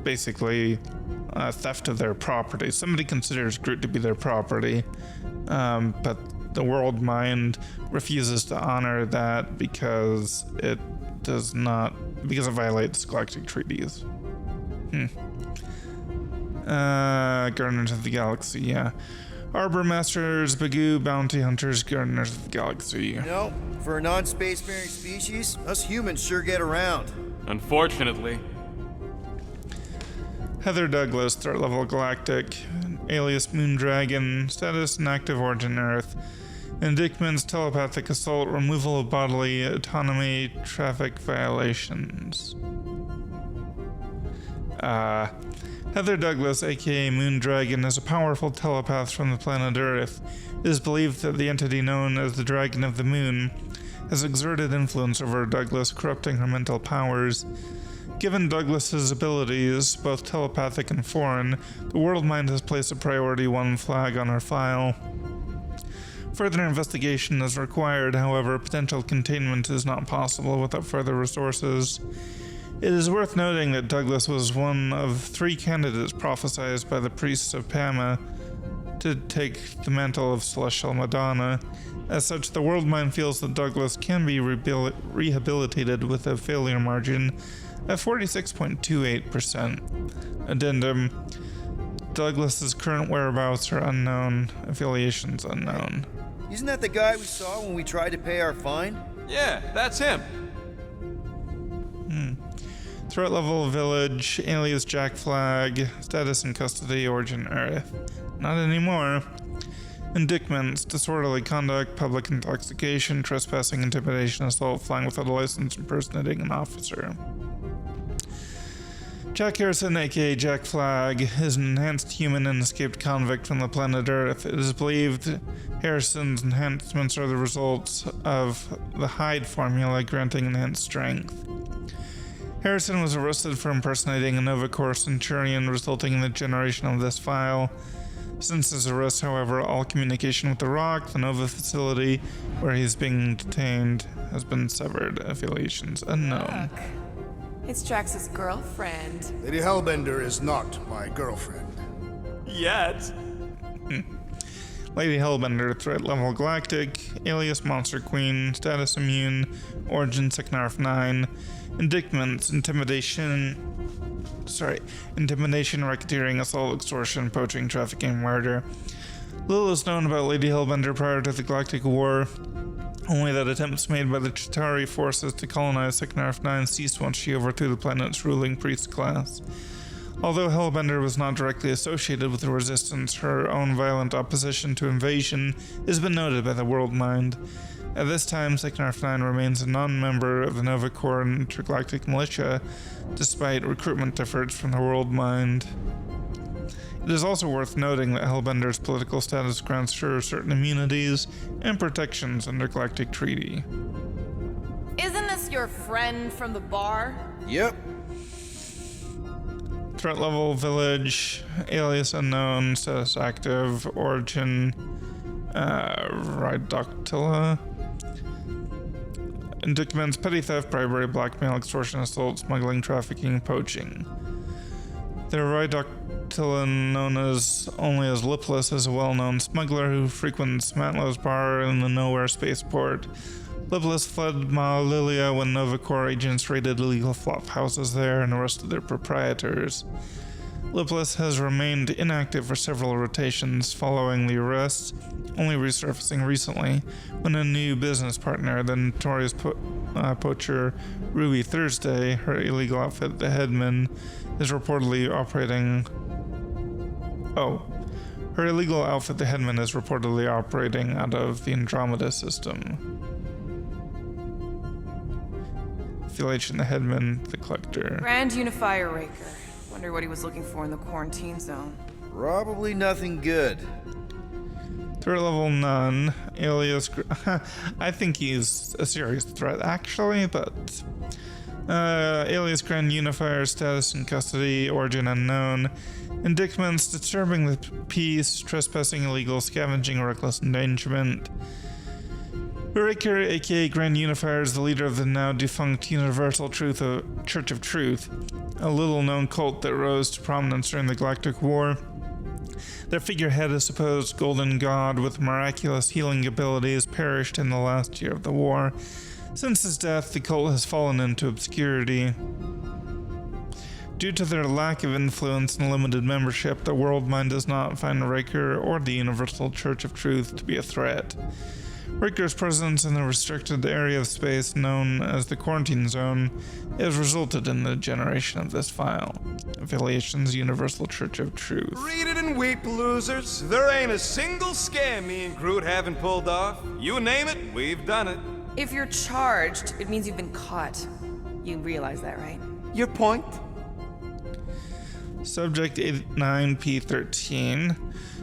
basically theft of their property. Somebody considers Groot to be their property, but the world mind refuses to honor that because it violates galactic treaties. Gardeners of the Galaxy, yeah. Arbor Masters, Bagoo, Bounty Hunters, Gardeners of the Galaxy. You know, for a non-spacefaring species, us humans sure get around. Unfortunately. Heather Douglas, threat level Galactic, alias Moondragon, status inactive origin Earth. Indictments: telepathic assault, removal of bodily autonomy, traffic violations. Heather Douglas, aka Moondragon, is a powerful telepath from the planet Earth. It is believed that the entity known as the Dragon of the Moon has exerted influence over Douglas, corrupting her mental powers. Given Douglas's abilities, both telepathic and foreign, the World Mind has placed a Priority 1 flag on her file. Further investigation is required, however, potential containment is not possible without further resources. It is worth noting that Douglas was one of 3 candidates prophesied by the priests of Pama to take the mantle of Celestial Madonna. As such, the World Mind feels that Douglas can be rehabilitated with a failure margin of 46.28%. Addendum: Douglas's current whereabouts are unknown, affiliations unknown. Isn't that the guy we saw when we tried to pay our fine? Yeah, that's him. Threat level village, alias Jack Flag, status in custody, origin Earth. Not anymore. Indictments: disorderly conduct, public intoxication, trespassing, intimidation, assault, flying without a license, impersonating an officer. Jack Harrison, aka Jack Flag, is an enhanced human and escaped convict from the planet Earth. It is believed Harrison's enhancements are the results of the Hyde formula granting enhanced strength. Harrison was arrested for impersonating a Nova Corps Centurion, resulting in the generation of this file. Since his arrest, however, all communication with the Rock, the Nova facility where he's being detained, has been severed. Affiliations unknown. Look, it's Drax's girlfriend. Lady Hellbender is not my girlfriend. Yet. Lady Hellbender, threat level galactic, alias Monster Queen, status immune, origin Seknarf 9, indictments, intimidation, racketeering, assault, extortion, poaching, trafficking, murder. Little is known about Lady Hellbender prior to the Galactic War, only that attempts made by the Chitauri forces to colonize Seknarf 9 ceased once she overthrew the planet's ruling priest class. Although Hellbender was not directly associated with the resistance, her own violent opposition to invasion has been noted by the World Mind. At this time, Seknarf 9 remains a non-member of the Nova Corps Intergalactic Militia, despite recruitment efforts from the World Mind. It is also worth noting that Hellbender's political status grants her certain immunities and protections under Galactic Treaty. Isn't this your friend from the bar? Yep. Threat level village, alias unknown, status active, origin Rhydoctilla. Indictments: petty theft, bribery, blackmail, extortion, assault, smuggling, trafficking, poaching. The Rhydoctilla, known only as Lipless, is a well-known smuggler who frequents Matlow's bar in the Nowhere spaceport. Lipless fled Maalilia when Nova Corps agents raided illegal flop houses there and arrested their proprietors. Lipless has remained inactive for several rotations following the arrests, only resurfacing recently when a new business partner, the notorious poacher Ruby Thursday, her illegal outfit, the Headman, is reportedly operating. Her illegal outfit, the Headman, is reportedly operating out of the Andromeda system. Affiliation: the Headman, the Collector. Grand Unifier Raker. Wonder what he was looking for in the quarantine zone. Probably nothing good. Threat level none, alias. I think he's a serious threat, actually, but. Alias Grand Unifier, status in custody, origin unknown. Indictments: disturbing the peace, trespassing, illegal, scavenging, reckless endangerment. Raker, aka Grand Unifier, is the leader of the now defunct Universal Church of Truth, a little-known cult that rose to prominence during the Galactic War. Their figurehead, a supposed golden god with miraculous healing abilities, perished in the last year of the war. Since his death, the cult has fallen into obscurity. Due to their lack of influence and limited membership, the World Mind does not find Raker or the Universal Church of Truth to be a threat. Raker's presence in the restricted area of space known as the Quarantine Zone has resulted in the generation of this file. Affiliations: Universal Church of Truth. Read it and weep, losers. There ain't a single scam me and Groot haven't pulled off. You name it, we've done it. If you're charged, it means you've been caught. You realize that, right? Your point? Subject 89P13.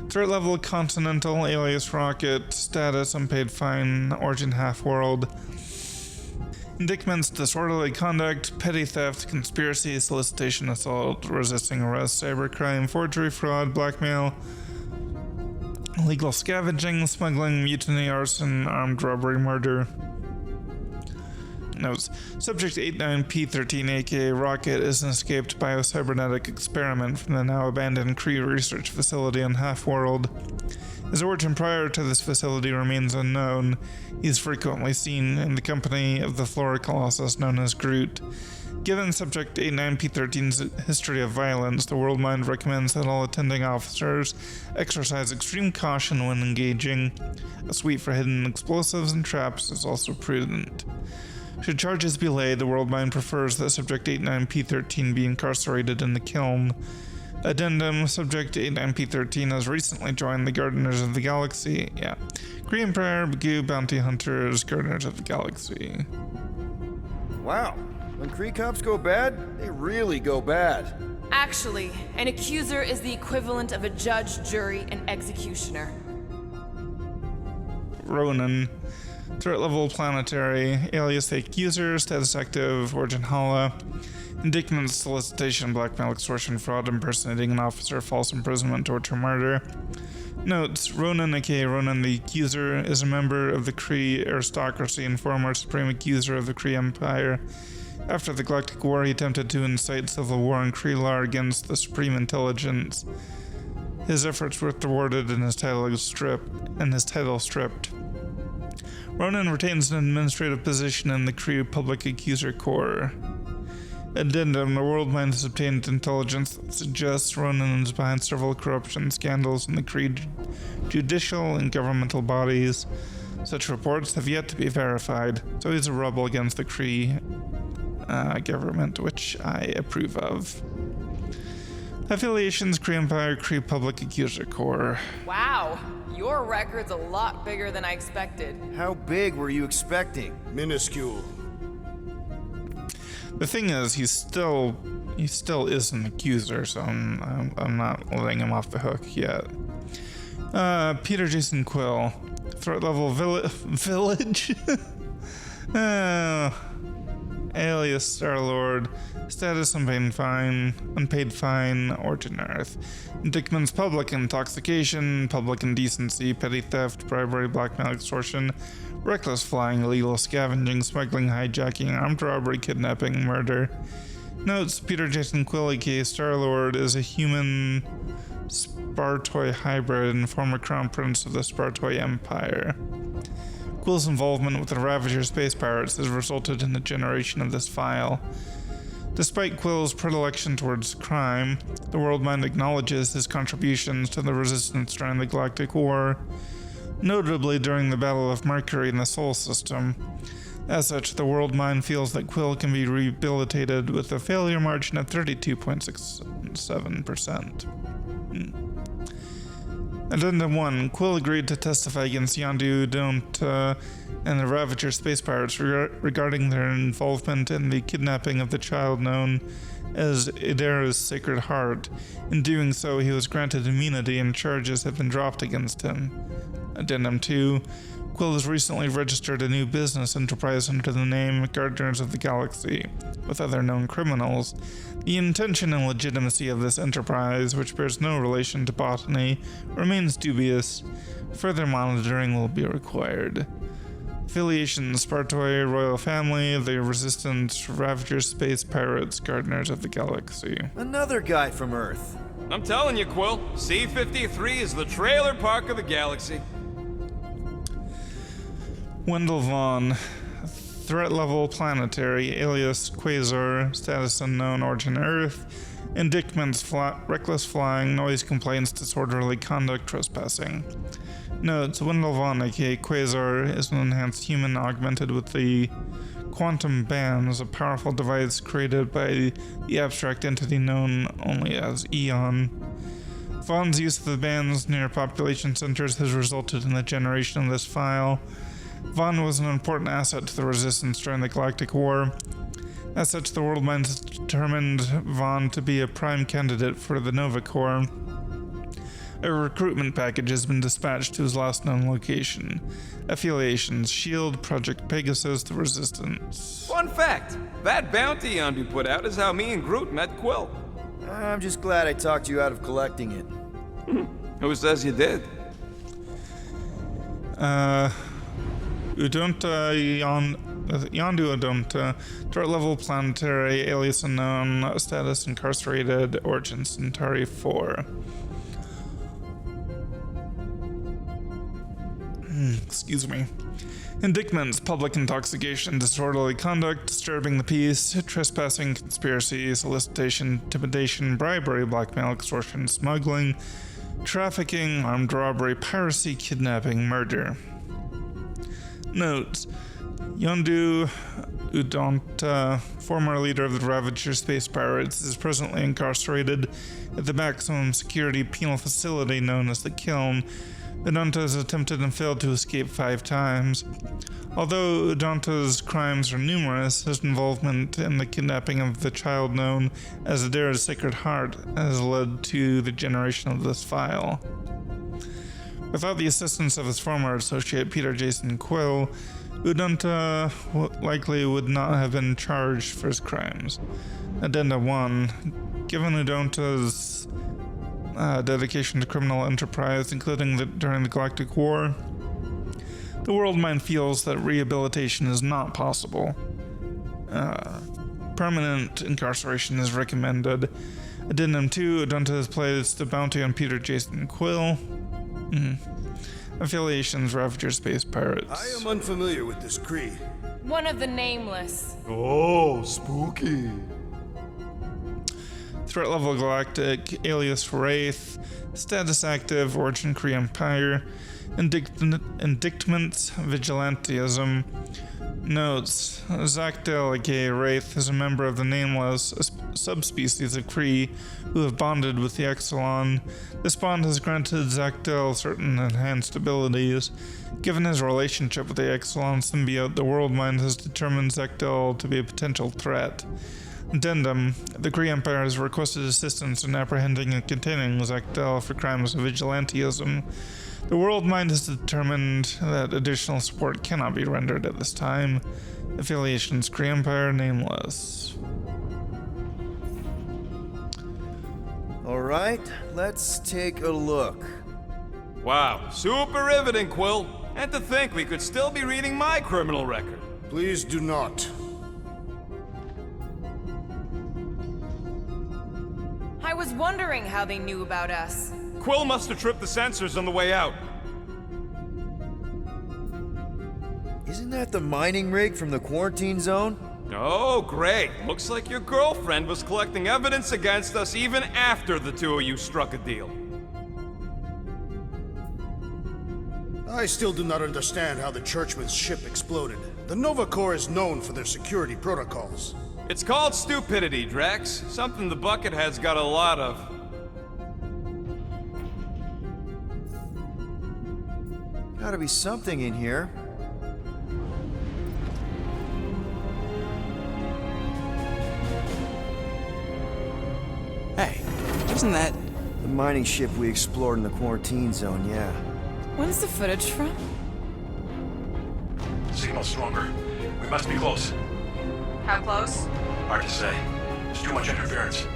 Threat level Continental, alias Rocket. Status unpaid fine, origin half-world. Indictments: disorderly conduct, petty theft, conspiracy, solicitation, assault, resisting arrest, cybercrime, forgery, fraud, blackmail, illegal scavenging, smuggling, mutiny, arson, armed robbery, murder. Notes: Subject 89P13, aka Rocket, is an escaped biocybernetic experiment from the now abandoned Kree research facility on Half-World. His origin prior to this facility remains unknown. He is frequently seen in the company of the Flora Colossus known as Groot. Given Subject 89P13's history of violence, the World Mind recommends that all attending officers exercise extreme caution when engaging. A suite for hidden explosives and traps is also prudent. Should charges be laid, the World Mind prefers that Subject 89P13 be incarcerated in the kiln. Addendum: Subject 89P13 has recently joined the Gardeners of the Galaxy. Kree Empire, Bagoo, Bounty Hunters, Gardeners of the Galaxy. Wow. When Kree cops go bad, they really go bad. Actually, an accuser is the equivalent of a judge, jury, and executioner. Ronan. Threat level planetary, alias the accuser, status active, origin Hala. Indictments: solicitation, blackmail, extortion, fraud, impersonating an officer, false imprisonment, torture, murder. Notes: Ronan, aka Ronan the Accuser, is a member of the Kree aristocracy and former supreme accuser of the Kree Empire. After the Galactic War, he attempted to incite civil war in Kree-Lar against the Supreme Intelligence. His efforts were thwarted and his title stripped. Ronan retains an administrative position in the Kree Public Accuser Corps. Addendum: the World Mind has obtained intelligence that suggests Ronan is behind several corruption scandals in the Kree judicial and governmental bodies. Such reports have yet to be verified, so he's a rebel against the Kree government, which I approve of. Affiliations: Kree Empire, Kree Public Accuser Corps. Wow, your record's a lot bigger than I expected. How big were you expecting? Minuscule. The thing is, he still is an accuser, so I'm not letting him off the hook yet. Peter Jason Quill. Threat level village. Alias Star-Lord. Status unpaid fine, origin Earth. Indictments: public intoxication, public indecency, petty theft, bribery, blackmail, extortion, reckless flying, illegal scavenging, smuggling, hijacking, armed robbery, kidnapping, murder. Notes: Peter Jason Quill, aka Star-Lord, is a human Spartoi hybrid and former crown prince of the Spartoi Empire. Quill's involvement with the Ravager space pirates has resulted in the generation of this file. Despite Quill's predilection towards crime, the World Mind acknowledges his contributions to the Resistance during the Galactic War, notably during the Battle of Mercury in the Sol System. As such, the World Mind feels that Quill can be rehabilitated with a failure margin of 32.67%. Addendum 1. Quill agreed to testify against Yondu Donta and the Ravager space pirates regarding their involvement in the kidnapping of the child known as Idera's Sacred Heart. In doing so, he was granted immunity and charges have been dropped against him. Addendum 2. Quill has recently registered a new business enterprise under the name Gardeners of the Galaxy with other known criminals. The intention and legitimacy of this enterprise, which bears no relation to botany, remains dubious. Further monitoring will be required. Affiliation: Spartoi Royal Family, the Resistance, Ravager Space Pirates, Gardeners of the Galaxy. Another guy from Earth. I'm telling you, Quill, C-53 is the trailer park of the galaxy. Wendell Vaughn. Threat level planetary, alias Quasar, status unknown, origin Earth. Indictments: reckless flying, noise complaints, disorderly conduct, trespassing. Notes: Wendell Vaughn, aka Quasar, is an enhanced human augmented with the quantum bands, a powerful device created by the abstract entity known only as Eon. Vaughn's use of the bands near population centers has resulted in the generation of this file. Vaughn was an important asset to the Resistance during the Galactic War. As such, the World Mind has determined Vaughn to be a prime candidate for the Nova Corps. A recruitment package has been dispatched to his last known location. Affiliations: SHIELD, Project Pegasus, the Resistance. Fun fact, that bounty Yondu put out is how me and Groot met Quill. I'm just glad I talked you out of collecting it. Who says you did? Yondu Udonta, threat level planetary, alias unknown, status incarcerated, origin Centauri 4. Excuse me. Indictments: public intoxication, disorderly conduct, disturbing the peace, trespassing, conspiracy, solicitation, intimidation, bribery, blackmail, extortion, smuggling, trafficking, armed robbery, piracy, kidnapping, murder. Notes: Yondu Udonta, former leader of the Ravager Space Pirates, is presently incarcerated at the maximum security penal facility known as the Kiln. Udonta has attempted and failed to escape 5 times. Although Udonta's crimes are numerous, his involvement in the kidnapping of the child known as Adara's Sacred Heart has led to the generation of this file. Without the assistance of his former associate Peter Jason Quill, Udonta likely would not have been charged for his crimes. Addenda 1. Given Udonta's dedication to criminal enterprise, including during the Galactic War, the World Mind feels that rehabilitation is not possible. Permanent incarceration is recommended. Addendum 2. Udonta has placed a bounty on Peter Jason Quill. Affiliations: Ravager Space Pirates. I am unfamiliar with this creed. One of the Nameless. Oh, spooky. Threat level galactic, alias Wraith, status active, origin Kree Empire, indictments, vigilantism. Notes: Zachdel, aka Wraith, is a member of the Nameless, a subspecies of Kree who have bonded with the Exelon. This bond has granted Zachdel certain enhanced abilities. Given his relationship with the Exelon symbiote, the World Mind has determined Zachdel to be a potential threat. Addendum: the Kree Empire has requested assistance in apprehending and containing Zachdel for crimes of vigilantism. The World Mind has determined that additional support cannot be rendered at this time. Affiliations: Kree Empire, Nameless. Alright, let's take a look. Wow, super riveting, Quill. And to think we could still be reading my criminal record. Please do not. I was wondering how they knew about us. Quill must have tripped the sensors on the way out. Isn't that the mining rig from the quarantine zone? Oh, great. Looks like your girlfriend was collecting evidence against us even after the two of you struck a deal. I still do not understand how the Churchman's ship exploded. The Nova Corps is known for their security protocols. It's called stupidity, Drax. Something the Buckethead's got a lot of. Gotta be something in here. Hey, isn't that... The mining ship we explored in the quarantine zone, yeah. When's the footage from? Signal stronger. We must be close. How close? Hard to say. There's too much interference.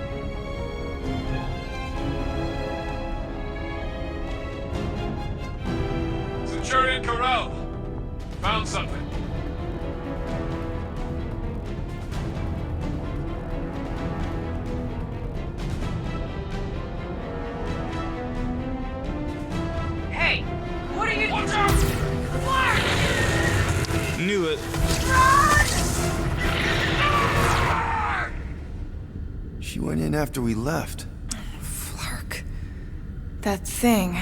Centurion Ko-Rel, found something. Hey, what are you... Watch out! Knew it. She went in after we left. Flark. That thing.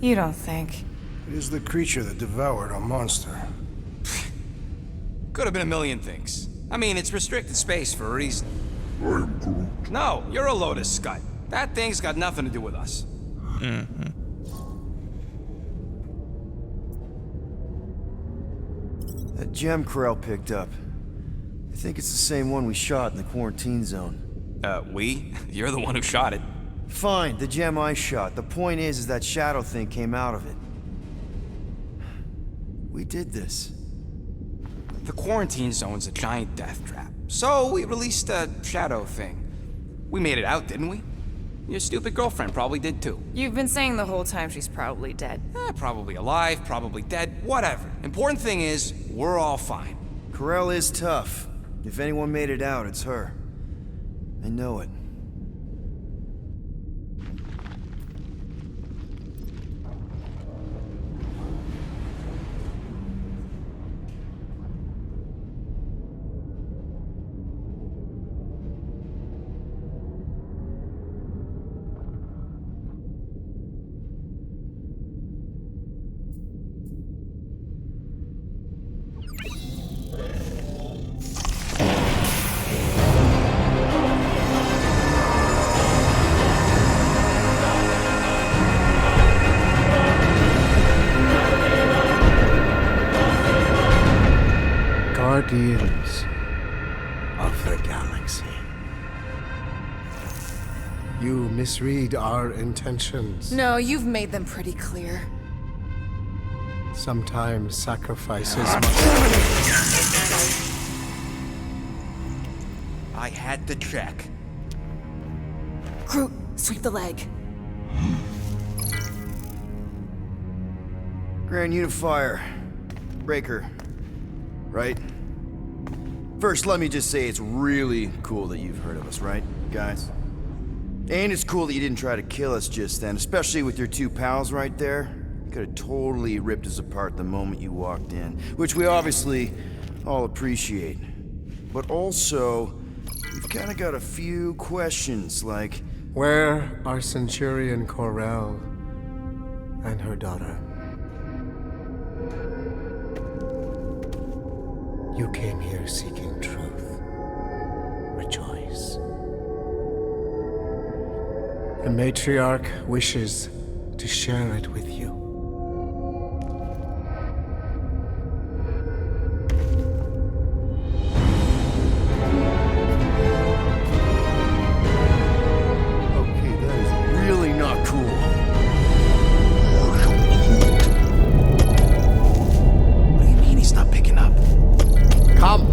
You don't think? It is the creature that devoured our monster. Could have been a million things. I mean, it's restricted space for a reason. I'm Groot. No, you're a Lotus Scud. That thing's got nothing to do with us. That gem Ko-Rel picked up. I think it's the same one we shot in the quarantine zone. We? You're the one who shot it. Fine, the gem I shot. The point is that shadow thing came out of it. We did this. The quarantine zone's a giant death trap. So we released a shadow thing. We made it out, didn't we? Your stupid girlfriend probably did too. You've been saying the whole time she's probably dead. Probably alive, probably dead, whatever. Important thing is, we're all fine. Ko-Rel is tough. If anyone made it out, it's her. I know it. Guardians of the Galaxy. You misread our intentions. No, you've made them pretty clear. Sometimes sacrifices I had to check. Groot, sweep the leg. Grand Unifier. Breaker. Right? First, let me just say it's really cool that you've heard of us, right, guys? And it's cool that you didn't try to kill us just then, especially with your two pals right there. You could have totally ripped us apart the moment you walked in, which we obviously all appreciate. But also, we've kind of got a few questions, like... Where are Centurion Ko-Rel and her daughter? You came here seeking truth. Rejoice. The matriarch wishes to share it with you. Okay, that is really not cool. What do you mean he's not picking up? Come!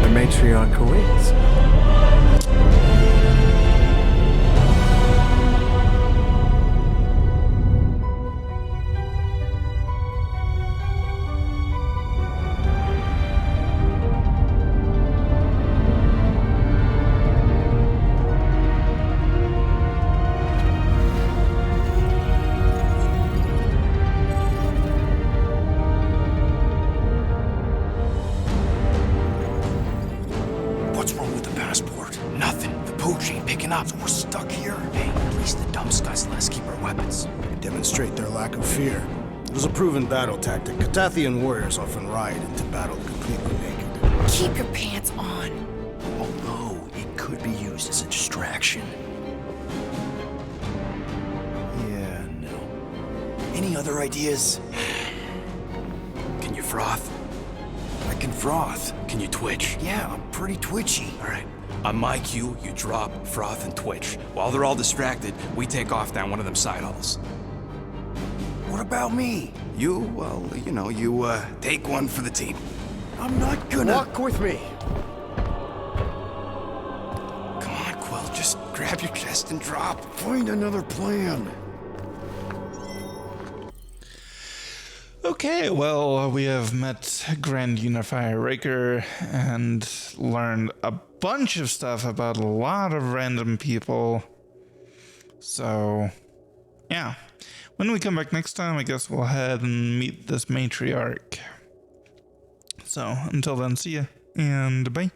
The matriarch awaits. What's wrong with the passport? Nothing. The pooch ain't picking up, so we're stuck here. Hey, at least the dumb skies let us keep our weapons. Demonstrate their lack of fear. It was a proven battle tactic. Katathian warriors often ride into battle completely naked. Keep your pants on. Although it could be used as a distraction. Yeah, no. Any other ideas? Can you froth? I can froth. Can you twitch? Yeah, I'm pretty twitchy. All right. On my cue, you drop, froth, and twitch. While they're all distracted, we take off down one of them side halls. What about me? You, well, you take one for the team. I'm not gonna... Walk with me. Come on, Quill, just grab your chest and drop. Find another plan. Okay, well, we have met Grand Unifier Raker and learned a bunch of stuff about a lot of random people. So, yeah. When we come back next time, I guess we'll head and meet this matriarch. So, until then, see ya, and bye.